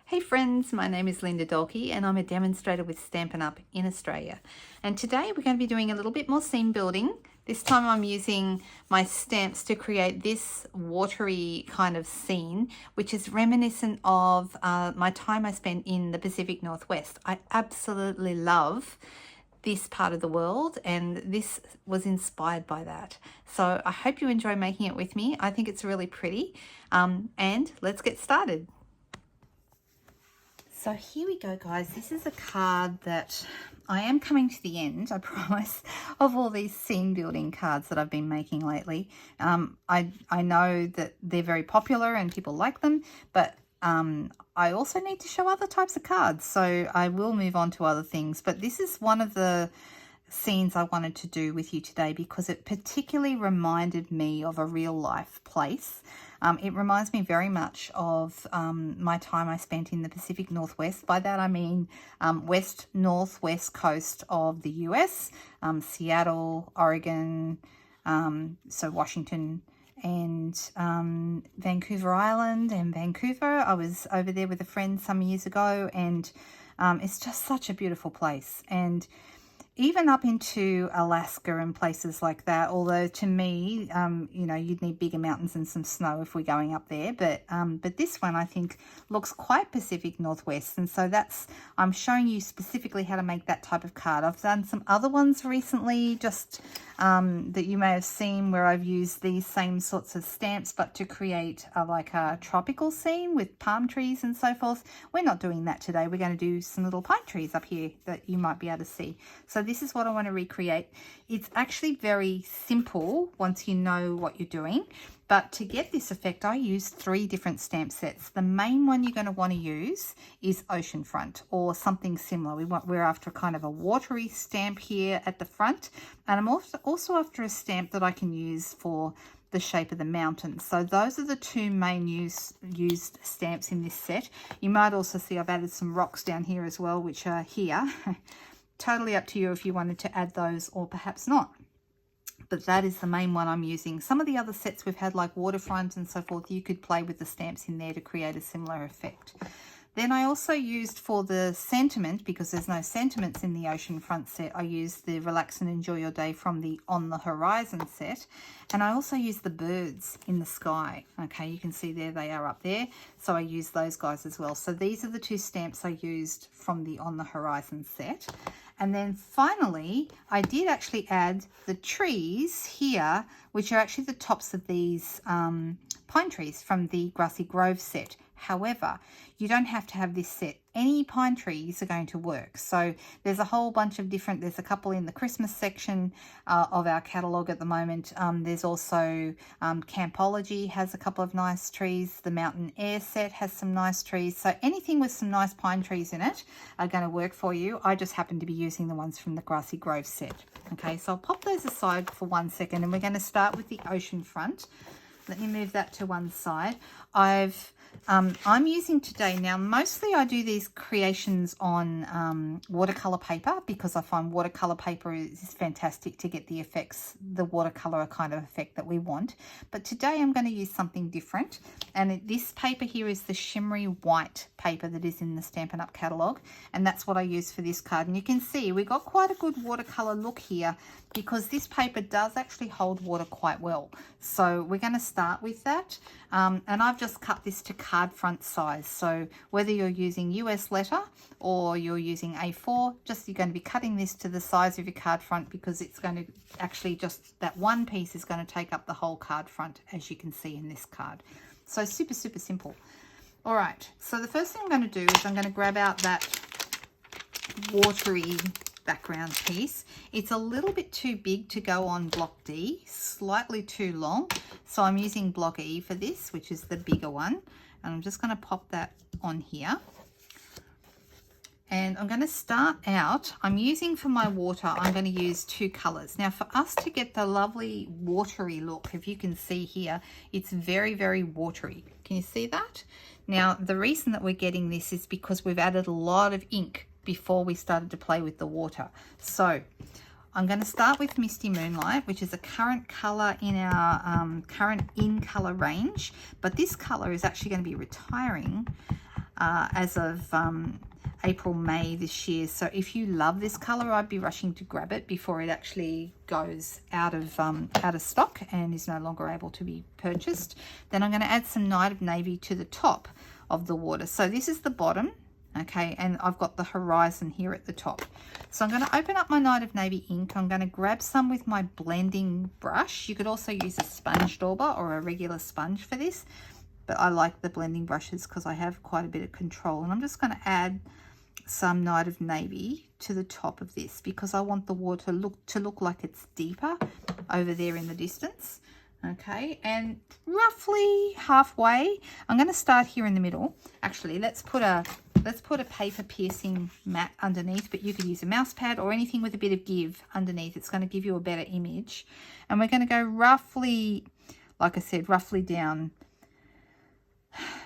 Hey friends, my name is Linda Dolke and I'm a demonstrator with Stampin' Up in Australia. And today we're going to be doing a little bit more scene building. This time I'm using my stamps to create this watery kind of scene, which is reminiscent of my time I spent in the Pacific Northwest. I absolutely love this part of the world and this was inspired by that. So I hope you enjoy making it with me. I think it's really pretty. And let's get started. So here we go, guys. This is a card that I am coming to the end, I promise, of all these scene building cards that I've been making lately. I know that they're very popular and people like them, but I also need to show other types of cards. So I will move on to other things. But this is one of the scenes I wanted to do with you today because it particularly reminded me of a real life place. It reminds me very much of my time I spent in the Pacific Northwest. By that I mean northwest coast of the US, Seattle, Oregon, so Washington, and Vancouver Island and Vancouver. I was over there with a friend some years ago, and it's just such a beautiful place. And even up into Alaska and places like that, although to me, you know, you'd need bigger mountains and some snow if we're going up there. But this one, I think, looks quite Pacific Northwest. And so I'm showing you specifically how to make that type of card. I've done some other ones recently, just that you may have seen, where I've used these same sorts of stamps, but to create like a tropical scene with palm trees and so forth. We're not doing that today. We're going to do some little pine trees up here that you might be able to see. So this is what I want to recreate. It's actually very simple once you know what you're doing. But to get this effect, I used 3 different stamp sets. The main one you're going to want to use is Oceanfront or something similar. We're after kind of a watery stamp here at the front. And I'm also after a stamp that I can use for the shape of the mountain. So those are the 2 main used stamps in this set. You might also see I've added some rocks down here as well, which are here. Totally up to you if you wanted to add those or perhaps not. But that is the main one I'm using. Some of the other sets we've had, like Waterfront and so forth, you could play with the stamps in there to create a similar effect. Then I also used for the sentiment, because there's no sentiments in the Oceanfront set, I used the Relax and Enjoy Your Day from the On the Horizon set. And I also used the birds in the sky. Okay, you can see there they are up there. So I used those guys as well. So these are the 2 stamps I used from the On the Horizon set. And then finally, I did actually add the trees here, which are actually the tops of these pine trees from the Grassy Grove set. However, you don't have to have this set. Any pine trees are going to work. So there's a whole bunch of different, there's a couple in the Christmas section of our catalogue at the moment. There's also Campology has a couple of nice trees. The Mountain Air set has some nice trees. So anything with some nice pine trees in it are going to work for you. I just happen to be using the ones from the Grassy Grove set. Okay, so I'll pop those aside for 1 second and we're going to start with the Oceanfront. Let me move that to one side. I'm using today, now mostly I do these creations on watercolor paper because I find watercolor paper is fantastic to get the effects, the watercolor kind of effect that we want. But today I'm going to use something different, and this paper here is the shimmery white paper that is in the Stampin' Up catalogue, and that's what I use for this card. And you can see we got quite a good watercolor look here because this paper does actually hold water quite well. So we're going to start with that, and I've just cut this to card front size. So whether you're using US letter or you're using A4, you're going to be cutting this to the size of your card front because it's going to actually just, that one piece is going to take up the whole card front, as you can see in this card. So super, super simple. All right, so the first thing I'm going to do is I'm going to grab out that watery background piece. It's a little bit too big to go on block D, slightly too long. So I'm using block E for this, which is the bigger one. And I'm just going to pop that on here. And I'm going to start out, I'm using for my water, I'm going to use 2 colors. Now for us to get the lovely watery look, if you can see here, it's very, very watery. Can you see that? Now the reason that we're getting this is because we've added a lot of ink before we started to play with the water. So I'm going to start with Misty Moonlight, which is a current color in our current in color range, but this color is actually going to be retiring as of April, May this year. So if you love this color, I'd be rushing to grab it before it actually goes out of stock and is no longer able to be purchased. Then I'm going to add some Night of Navy to the top of the water. So this is the bottom, okay, and I've got the horizon here at the top. So I'm going to open up my Night of Navy ink. I'm going to grab some with my blending brush. You could also use a sponge dauber or a regular sponge for this, but I like the blending brushes because I have quite a bit of control. And I'm just going to add some Night of Navy to the top of this because I want the water to look like it's deeper over there in the distance. Okay, and roughly halfway, I'm going to start here in the middle. Actually, let's put a paper piercing mat underneath, but you could use a mouse pad or anything with a bit of give underneath. It's going to give you a better image. And we're going to go roughly, like I said, roughly down,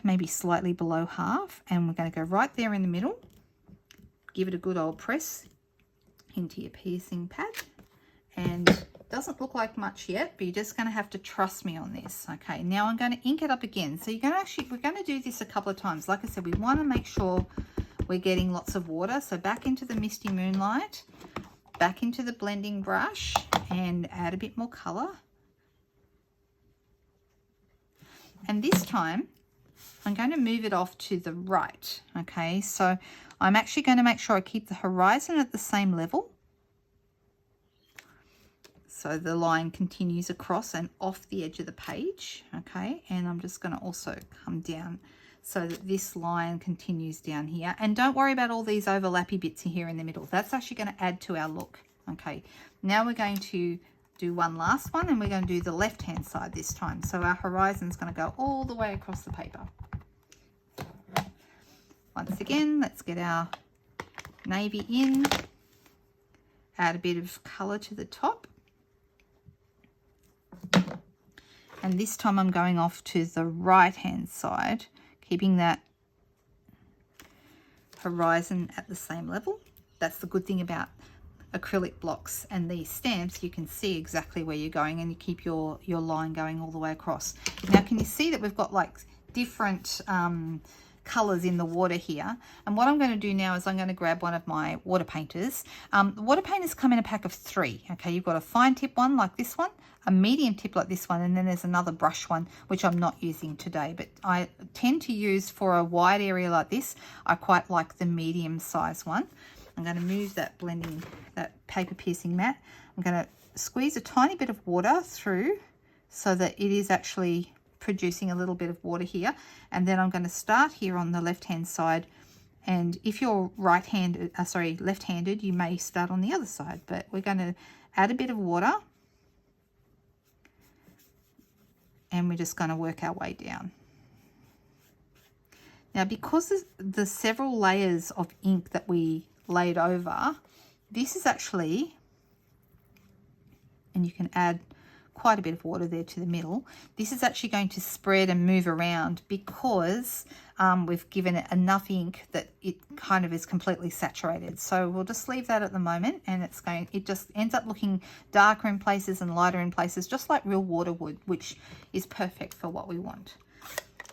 maybe slightly below half, and we're going to go right there in the middle. Give it a good old press into your piercing pad, and doesn't look like much yet, but you're just going to have to trust me on this. Okay, now I'm going to ink it up again. So we're going to do this a couple of times. Like I said, we want to make sure we're getting lots of water. So back into the Misty Moonlight, back into the blending brush, and add a bit more color. And this time I'm going to move it off to the right. Okay, so I'm actually going to make sure I keep the horizon at the same level. So the line continues across and off the edge of the page, okay? And I'm just going to also come down so that this line continues down here. And don't worry about all these overlappy bits here in the middle. That's actually going to add to our look, okay? Now we're going to do one last one, and we're going to do the left-hand side this time. So our horizon's going to go all the way across the paper. Once again, let's get our navy in, add a bit of colour to the top. And this time I'm going off to the right hand side, keeping that horizon at the same level. That's the good thing about acrylic blocks and these stamps. You can see exactly where you're going, and you keep your line going all the way across. Now, can you see that we've got like different colors in the water here? And what I'm going to do now is I'm going to grab one of my water painters. The water painters come in a pack of 3. Okay, you've got a fine tip one like this one, a medium tip like this one, and then there's another brush one which I'm not using today, but I tend to use for a wide area like this. I quite like the medium size one. I'm going to move that paper piercing mat. I'm going to squeeze a tiny bit of water through so that it is actually producing a little bit of water here, and then I'm going to start here on the left hand side, and if you're left-handed, you may start on the other side, but we're going to add a bit of water and we're just going to work our way down. Now, because of the several layers of ink that we laid over, this is actually, and you can add quite a bit of water there to the middle, this is actually going to spread and move around because we've given it enough ink that it kind of is completely saturated. So we'll just leave that at the moment, and it just ends up looking darker in places and lighter in places, just like real water would, which is perfect for what we want.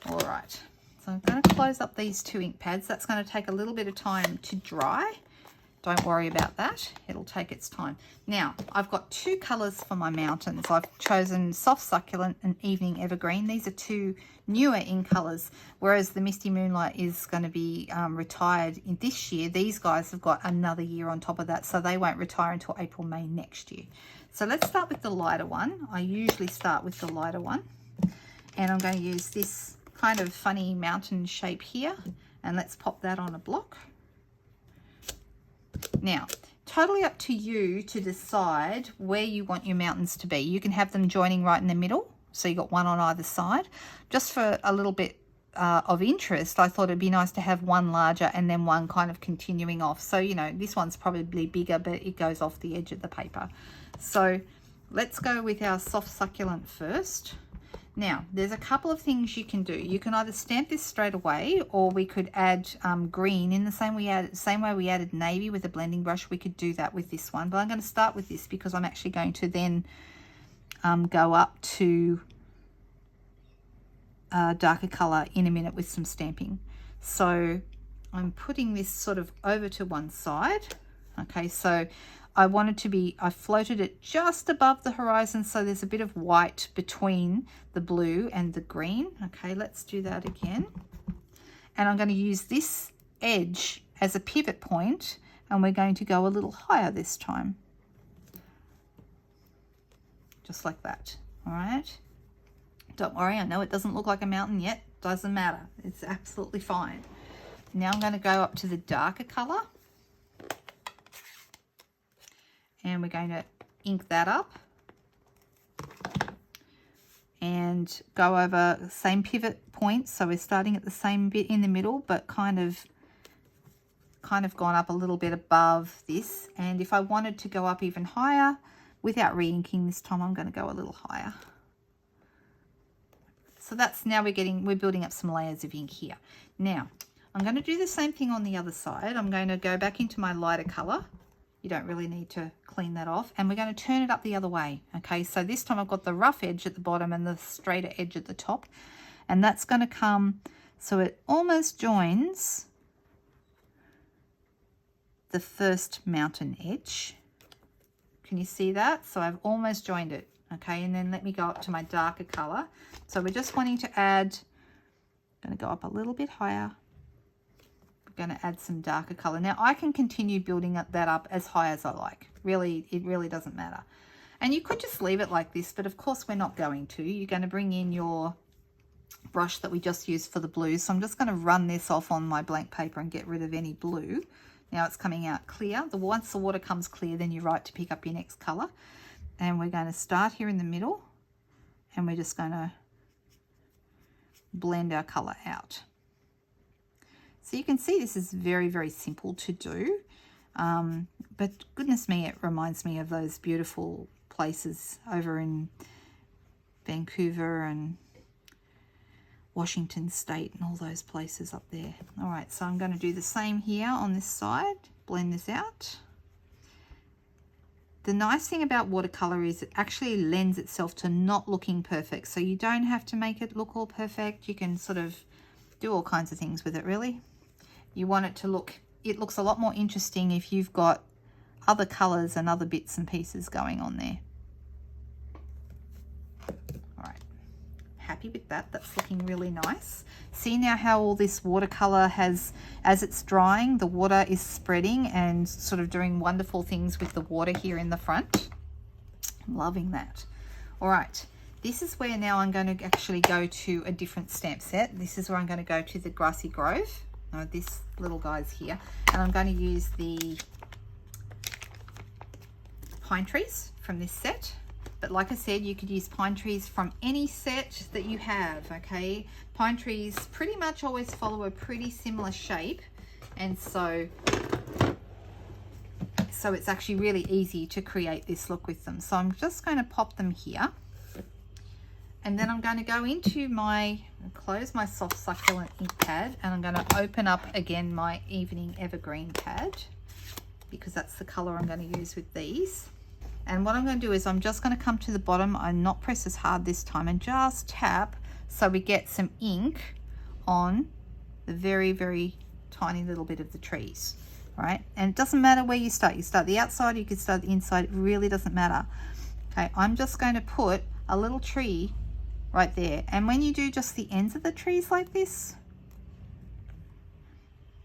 All right, so I'm going to close up these 2 ink pads. That's going to take a little bit of time to dry. Don't worry about that. It'll take its time. Now, I've got 2 colours for my mountains. I've chosen Soft Succulent and Evening Evergreen. These are 2 newer ink colours, whereas the Misty Moonlight is going to be retired in this year. These guys have got another year on top of that, so they won't retire until April, May next year. So let's start with the lighter one. I usually start with the lighter one. And I'm going to use this kind of funny mountain shape here. And let's pop that on a block. Now, totally up to you to decide where you want your mountains to be. You can have them joining right in the middle, so you got one on either side. Just for a little bit of interest, I thought it'd be nice to have one larger and then one kind of continuing off. So, you know, this one's probably bigger, but it goes off the edge of the paper. So let's go with our Soft Succulent first. Now, there's a couple of things you can do. You can either stamp this straight away, or we could add green in the same way we added navy with a blending brush. We could do that with this one, but I'm going to start with this because I'm actually going to then go up to darker color in a minute with some stamping. So I'm putting this sort of over to one side. Okay, so I floated it just above the horizon, so there's a bit of white between the blue and the green. Okay, let's do that again. And I'm going to use this edge as a pivot point, and we're going to go a little higher this time. Just like that. All right. Don't worry, I know it doesn't look like a mountain yet. Doesn't matter. It's absolutely fine. Now I'm going to go up to the darker color. And we're going to ink that up. And go over the same pivot point. So we're starting at the same bit in the middle, but kind of gone up a little bit above this. And if I wanted to go up even higher, without re-inking this time, I'm going to go a little higher. So that's now we're building up some layers of ink here. Now, I'm going to do the same thing on the other side. I'm going to go back into my lighter color. You don't really need to clean that off. And we're going to turn it up the other way. Okay, so this time I've got the rough edge at the bottom and the straighter edge at the top. And that's going to come so it almost joins the first mountain edge. Can you see that? So I've almost joined it. Okay, and then let me go up to my darker color. So we're just wanting to add, I'm going to go up a little bit higher. We're going to add some darker color. Now I can continue building that up as high as I like. Really, it really doesn't matter. And you could just leave it like this, but of course we're not going to. You're going to bring in your brush that we just used for the blue. So I'm just going to run this off on my blank paper and get rid of any blue. Now it's coming out clear. Once the water comes clear, then you're right to pick up your next color. And we're going to start here in the middle, and we're just going to blend our color out. So you can see this is very, very simple to do. But goodness me, it reminds me of those beautiful places over in Vancouver and Washington State and all those places up there. All right, so I'm going to do the same here on this side, blend this out. The nice thing about watercolor is it actually lends itself to not looking perfect. So you don't have to make it look all perfect. You can sort of do all kinds of things with it, really. You want it to look, it looks a lot more interesting if you've got other colors and other bits and pieces going on there. All right, happy with that. That's looking really nice. See now how all this watercolor has, as it's drying, the water is spreading and sort of doing wonderful things with the water here in the front. I'm loving that. All right, this is where now I'm going to actually go to a different stamp set. This is where I'm going to go to the Grassy Grove. This little guy's here, and I'm going to use the pine trees from this set. But like I said, you could use pine trees from any set that you have, okay? Pine trees pretty much always follow a pretty similar shape, and so it's actually really easy to create this look with them. So I'm just going to pop them here, and then I'm going to go into close my soft succulent ink pad, and I'm going to open up again my evening evergreen pad, because that's the color I'm going to use with these. And what I'm going to do is I'm just going to come to the bottom. I'm not press as hard this time, and just tap so we get some ink on the very, very tiny little bit of the trees. All right, and it doesn't matter where you start. You start the outside, you could start the inside. It really doesn't matter. Okay, I'm just going to put a little tree right there. And when you do just the ends of the trees like this,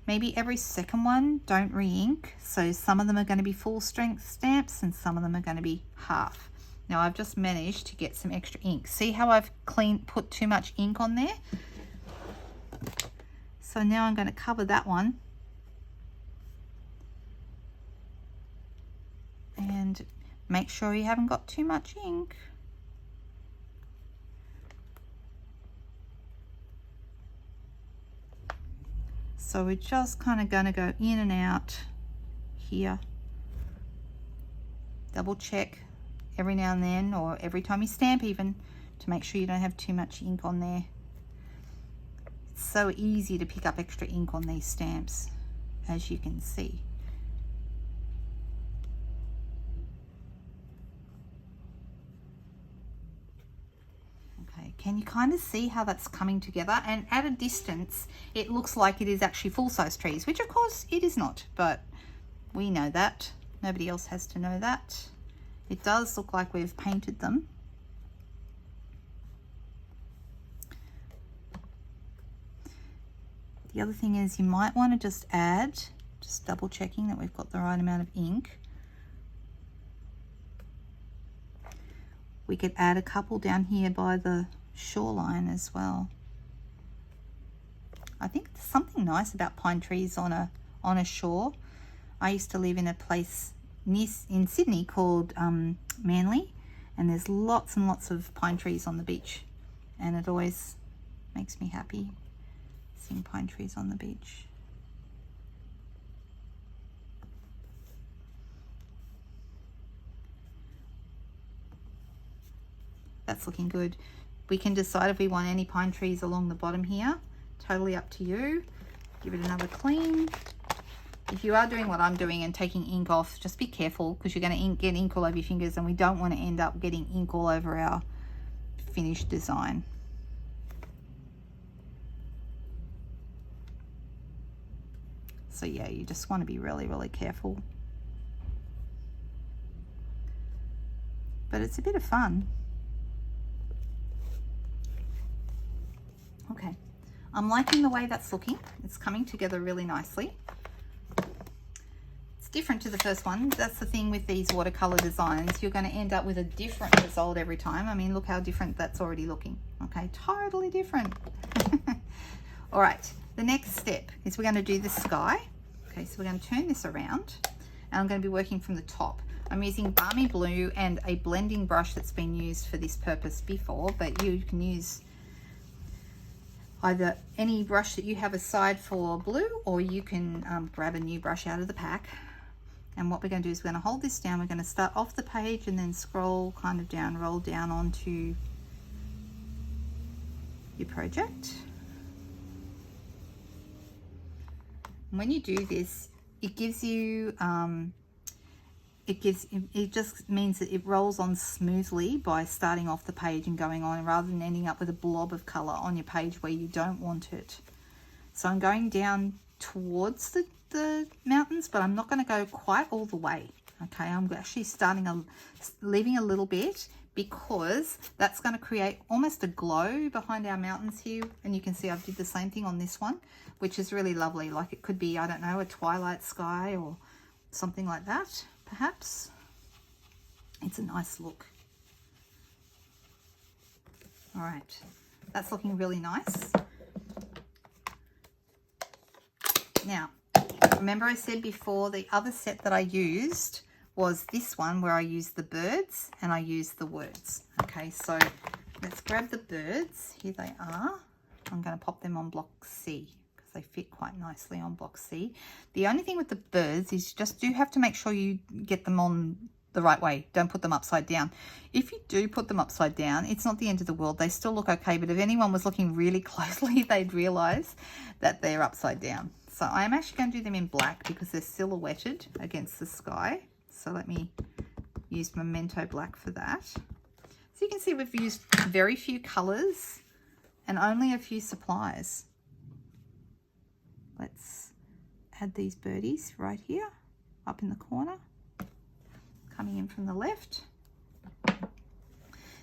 maybe every second one, don't re-ink. So some of them are going to be full strength stamps and some of them are going to be half. Now I've just managed to get some extra ink. See how I've put too much ink on there? So now I'm going to cover that one. And make sure you haven't got too much ink. So we're just kind of going to go in and out here. Double check every now and then, or every time you stamp even, to make sure you don't have too much ink on there. It's so easy to pick up extra ink on these stamps, as you can see. Okay, can you kind of see how that's coming together? And at a distance, it looks like it is actually full-size trees, which of course it is not, but we know that. Nobody else has to know that. It does look like we've painted them. The other thing is you might want to just add, just double checking that we've got the right amount of ink. We could add a couple down here by the shoreline as well. I think there's something nice about pine trees on a shore. I used to live in a place in Sydney called Manly, and there's lots and lots of pine trees on the beach, and it always makes me happy seeing pine trees on the beach. That's looking good. We can decide if we want any pine trees along the bottom here. Totally up to you. Give it another clean. If you are doing what I'm doing and taking ink off, just be careful because you're going to get ink all over your fingers, and we don't want to end up getting ink all over our finished design. So yeah, you just want to be really, really careful. But it's a bit of fun. Okay, I'm liking the way that's looking. It's coming together really nicely. It's different to the first one. That's the thing with these watercolor designs. You're going to end up with a different result every time. I mean, look how different that's already looking. Okay, totally different. All right, the next step is we're going to do the sky. Okay, so we're going to turn this around, and I'm going to be working from the top. I'm using Balmy Blue and a blending brush that's been used for this purpose before, but you can use either any brush that you have aside for blue, or you can grab a new brush out of the pack. And what we're going to do is we're going to hold this down. We're going to start off the page and then scroll kind of down, roll down onto your project. And when you do this, it gives you it just means that it rolls on smoothly by starting off the page and going on, rather than ending up with a blob of color on your page where you don't want it. So I'm going down towards the mountains, but I'm not going to go quite all the way. Okay, I'm actually leaving a little bit, because that's going to create almost a glow behind our mountains here. And you can see I've did the same thing on this one, which is really lovely. Like it could be, I don't know, a twilight sky or something like that. Perhaps it's a nice look. All right, that's looking really nice. Now, remember I said before the other set that I used was this one, where I used the birds and I used the words. Okay, so let's grab the birds. Here they are. I'm going to pop them on block C, they fit quite nicely on block C. The only thing with the birds is you just do have to make sure you get them on the right way. Don't put them upside down. If you do put them upside down, it's not the end of the world. They still look okay, but if anyone was looking really closely, they'd realize that they're upside down. So I'm actually going to do them in black because they're silhouetted against the sky. So let me use Memento Black for that. So you can see we've used very few colors and only a few supplies. Let's add these birdies right here, up in the corner, coming in from the left.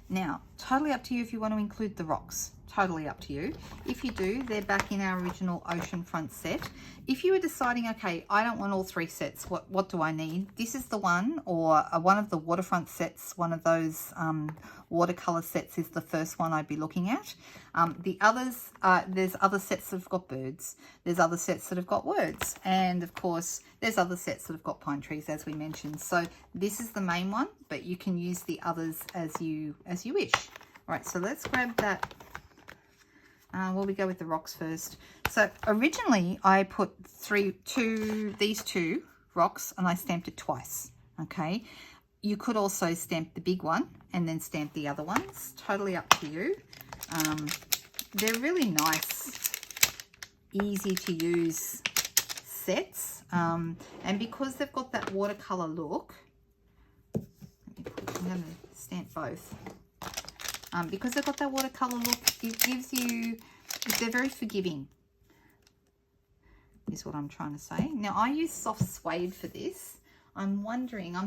Now, totally up to you if you want to include the rocks. Totally up to you. If you do, they're back in our original oceanfront set. If you were deciding, okay, I don't want all three sets, what do I need? This is the one, or one of the waterfront sets, one of those watercolor sets is the first one I'd be looking at. The others, there's other sets that have got birds. There's other sets that have got words. And of course, there's other sets that have got pine trees, as we mentioned. So this is the main one, but you can use the others as you wish. All right, so let's grab that. Well, we go with the rocks first. So originally I put these two rocks and I stamped it twice. Okay, you could also stamp the big one and then stamp the other ones. Totally up to you. They're really nice, easy to use sets. And because they've got that watercolor look, I'm going to stamp both. Because they've got that watercolour look, it gives you, they're very forgiving, is what I'm trying to say. Now, I use soft suede for this. I'm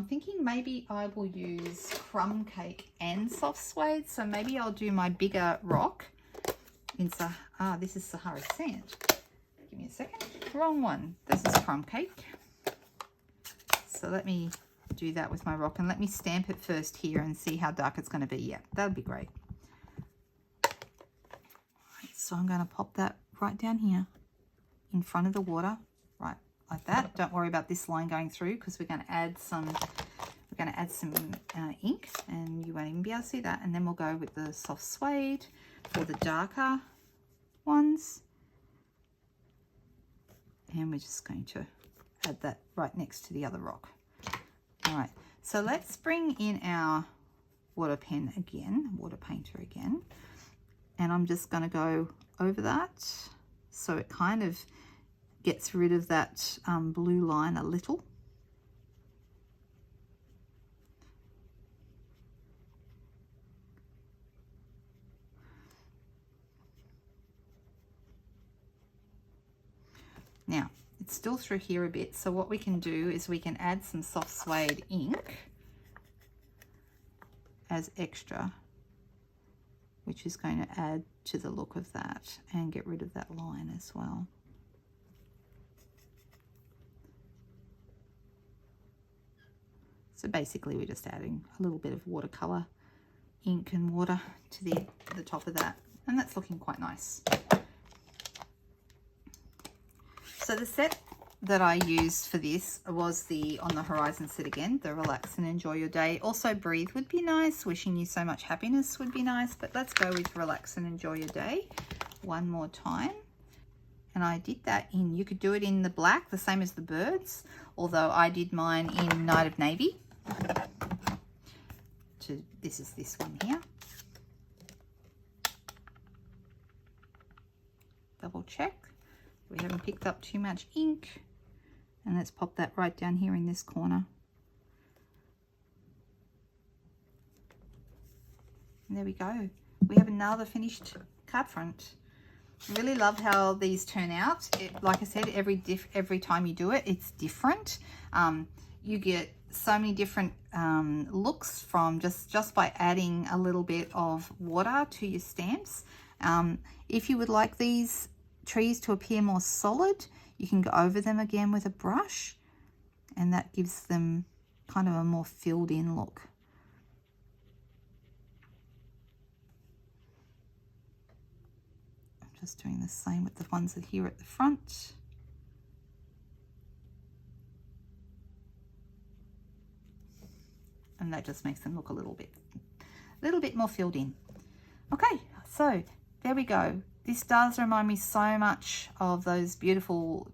thinking maybe I will use crumb cake and soft suede. So maybe I'll do my bigger rock in this is Sahara sand. Give me a second. Wrong one. This is crumb cake. So let me do that with my rock, and let me stamp it first here and see how dark it's going to be. Yeah, that would be great. Right, so I'm going to pop that right down here in front of the water, right like that. Don't worry about this line going through, because we're going to add some ink, and you won't even be able to see that. And then we'll go with the soft suede for the darker ones, and we're just going to add that right next to the other rock. All right, so let's bring in our water painter again, and I'm just going to go over that so it kind of gets rid of that blue line a little. Now, it's still through here a bit, so what we can do is we can add some soft suede ink as extra, which is going to add to the look of that and get rid of that line as well. So basically we're just adding a little bit of watercolor ink and water to the top of that, and that's looking quite nice. So the set that I used for this was the On the Horizon set again, the Relax and Enjoy Your Day. Also Breathe would be nice, Wishing You So Much Happiness would be nice, but let's go with Relax and Enjoy Your Day one more time. And I did that in, you could do it in the black, the same as the birds, although I did mine in Night of Navy. This is this one here. Double check we haven't picked up too much ink, and let's pop that right down here in this corner. And there we go. We have another finished card front. I really love how these turn out. Like I said, every time you do it, it's different. You get so many different looks from just by adding a little bit of water to your stamps. If you would like these trees to appear more solid, you can go over them again with a brush, and that gives them kind of a more filled in look. I'm just doing the same with the ones that are here at the front. And that just makes them look a little bit more filled in. Okay, so there we go. This does remind me so much of those beautiful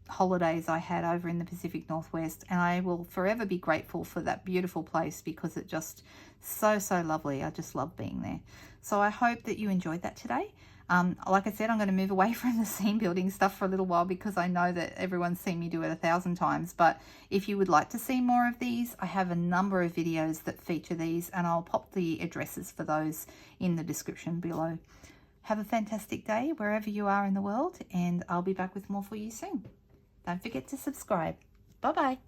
holidays I had over in the Pacific Northwest, and I will forever be grateful for that beautiful place because it just so lovely. I just love being there. So I hope that you enjoyed that today. Like I said, I'm going to move away from the scene building stuff for a little while because I know that everyone's seen me do it 1,000 times. But if you would like to see more of these, I have a number of videos that feature these, and I'll pop the addresses for those in the description below. Have a fantastic day wherever you are in the world, and I'll be back with more for you soon. Don't forget to subscribe. Bye-bye.